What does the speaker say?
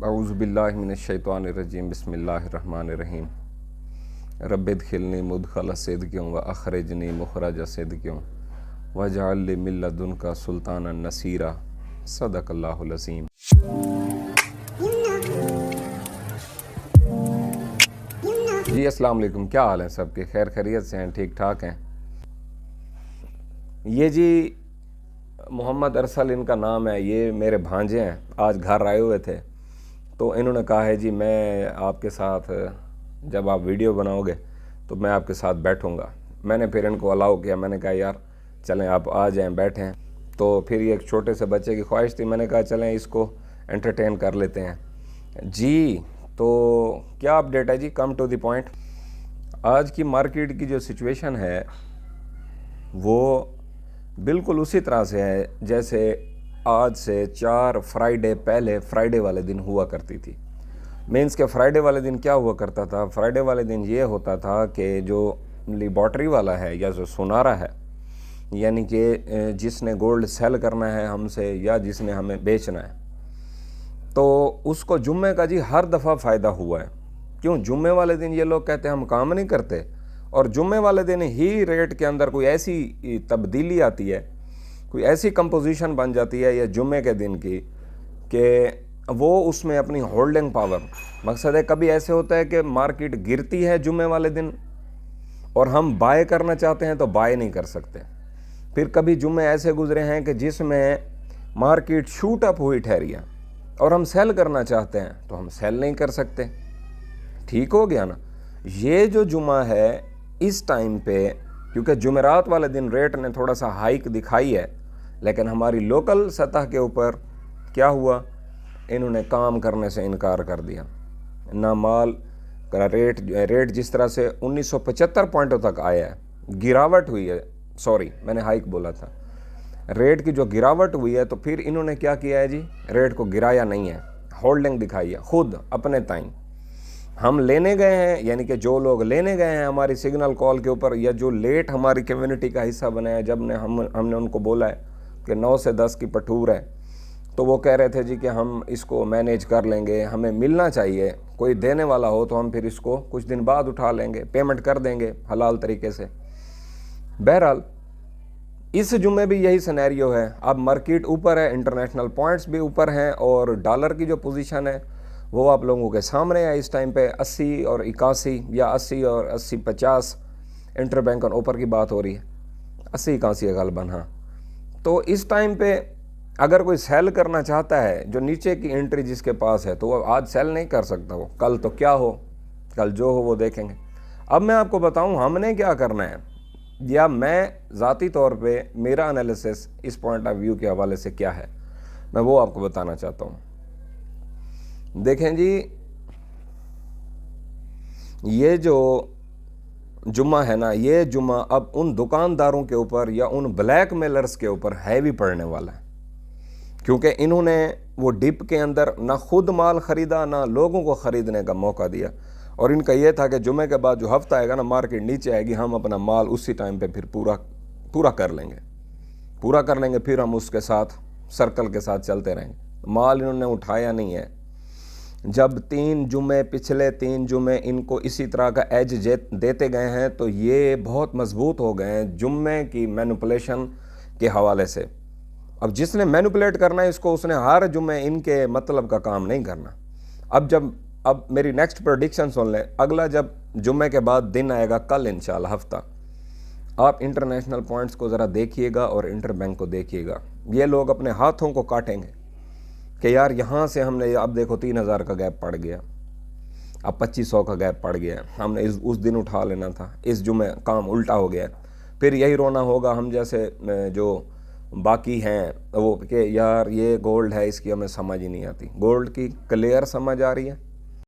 अऊज़ुबिल्लाहि मिनश्शैतानिर्रजीम बिस्मिल्लाहिर्रहमानिर्रहीम रब्बिदखिलनी मुदखल सिद्क़िन व अख़रिजनी मुख़रज सिद्क़िन वजअल ली मिन लदुनका सुल्तानन नसीरा सदक़ल्लाहुल अज़ीम। जी अस्सलाम वालेकुम, क्या हाल है सबके? खैर खैरियत से हैं, ठीक ठाक हैं? ये जी मोहम्मद अरसल इनका नाम है, ये मेरे भांजे हैं। आज घर आए हुए थे तो इन्होंने कहा है जी मैं आपके साथ, जब आप वीडियो बनाओगे तो मैं आपके साथ बैठूंगा। मैंने फिर इनको अलाउ किया, मैंने कहा यार चलें आप आ जाएं बैठें। तो फिर ये एक छोटे से बच्चे की ख्वाहिश थी, मैंने कहा चलें इसको एंटरटेन कर लेते हैं जी। तो क्या अपडेट है जी? Come to the point. आज की मार्केट की जो सिचुएशन है वो बिल्कुल उसी तरह से है जैसे आज से 4 फ्राइडे पहले फ्राइडे वाले दिन हुआ करती थी। मीन्स के फ्राइडे वाले दिन क्या हुआ करता था? फ्राइडे वाले दिन ये होता था कि जो लिबॉर्टरी वाला है या जो सुनारा है, यानी कि जिसने गोल्ड सेल करना है हमसे या जिसने हमें बेचना है, तो उसको जुम्मे का जी हर दफ़ा फ़ायदा हुआ है। क्यों? जुम्मे वाले दिन ये लोग कहते हैं हम काम नहीं करते, और जुम्मे वाले दिन ही रेट के अंदर कोई ऐसी तब्दीली आती है, कोई ऐसी कंपोजिशन बन जाती है या जुम्मे के दिन की कि वो उसमें अपनी होल्डिंग पावर, मकसद है कभी ऐसे होता है कि मार्केट गिरती है जुम्मे वाले दिन और हम बाय करना चाहते हैं तो बाय नहीं कर सकते। फिर कभी जुम्मे ऐसे गुजरे हैं कि जिसमें मार्केट शूट अप हुई ठहरी है और हम सेल करना चाहते हैं तो हम सेल नहीं कर सकते। ठीक हो गया ना? ये जो जुम्मा है इस टाइम पे, क्योंकि जुमेरात वाले दिन रेट ने थोड़ा सा हाइक दिखाई है, लेकिन हमारी लोकल सतह के ऊपर क्या हुआ, इन्होंने काम करने से इनकार कर दिया। ना माल का रेट जिस तरह से 1975 पॉइंटों तक आया है, गिरावट हुई है, सॉरी मैंने हाइक बोला था, रेट की जो गिरावट हुई है, तो फिर इन्होंने क्या किया है जी, रेट को गिराया नहीं है, होल्डिंग दिखाई है खुद अपने टाइम। हम लेने गए हैं, यानी कि जो लोग लेने गए हैं हमारी सिग्नल कॉल के ऊपर, या जो लेट हमारी कम्युनिटी का हिस्सा बने हैं, जब हमने उनको बोला है कि 9 से 10 की पठूर है, तो वो कह रहे थे जी कि हम इसको मैनेज कर लेंगे, हमें मिलना चाहिए, कोई देने वाला हो तो हम फिर इसको कुछ दिन बाद उठा लेंगे, पेमेंट कर देंगे हलाल तरीके से। बहरहाल इस जुम्मे भी यही सिनेरियो है। अब मार्केट ऊपर है, इंटरनेशनल पॉइंट्स भी ऊपर हैं, और डॉलर की जो पोजीशन है वो आप लोगों के सामने है। इस टाइम पे 80 और 81 या 80 और 80-50 इंटरबैंक और ऊपर की बात हो रही है, 80-81 गलबन। हाँ, तो इस टाइम पे अगर कोई सेल करना चाहता है, जो नीचे की एंट्री जिसके पास है, तो वो आज सेल नहीं कर सकता। वो कल तो क्या हो, कल जो हो वो देखेंगे। अब मैं आपको बताऊं हमने क्या करना है, या मैं ज़ाती तौर पे मेरा एनालिसिस इस पॉइंट ऑफ व्यू के हवाले से क्या है, मैं वो आपको बताना चाहता हूँ। देखें जी, ये जो जुम्मा है ना, ये जुम्मा अब उन दुकानदारों के ऊपर या उन ब्लैक मेलर्स के ऊपर हैवी पड़ने वाला है, क्योंकि इन्होंने वो डिप के अंदर ना खुद माल ख़रीदा ना लोगों को ख़रीदने का मौका दिया, और इनका यह था कि जुम्मे के बाद जो हफ्ता आएगा ना, मार्केट नीचे आएगी, हम अपना माल उसी टाइम पे फिर पूरा कर लेंगे, फिर हम उसके साथ सर्कल के साथ चलते रहेंगे। माल इन्होंने उठाया नहीं है। जब पिछले 3 जुम्मे इनको इसी तरह का एज देते गए हैं, तो ये बहुत मजबूत हो गए हैं जुम्मे की मैनिपुलेशन के हवाले से। अब जिसने मैनिपुलेट करना है इसको, उसने हर जुम्मे इनके मतलब का काम नहीं करना। अब मेरी नेक्स्ट प्रेडिक्शन सुन लें। अगला जब जुम्मे के बाद दिन आएगा, कल इंशाल्लाह हफ्ता, आप इंटरनेशनल पॉइंट्स को ज़रा देखिएगा और इंटरबैंक को देखिएगा। ये लोग अपने हाथों को काटेंगे कि यार यहाँ से हमने, अब देखो 3000 का गैप पड़ गया, अब 2500 का गैप पड़ गया, हमने उस दिन उठा लेना था, इस जुम्मे काम उल्टा हो गया। फिर यही रोना होगा हम जैसे जो बाकी हैं वो कि यार ये गोल्ड है, इसकी हमें समझ ही नहीं आती। गोल्ड की क्लियर समझ आ रही है,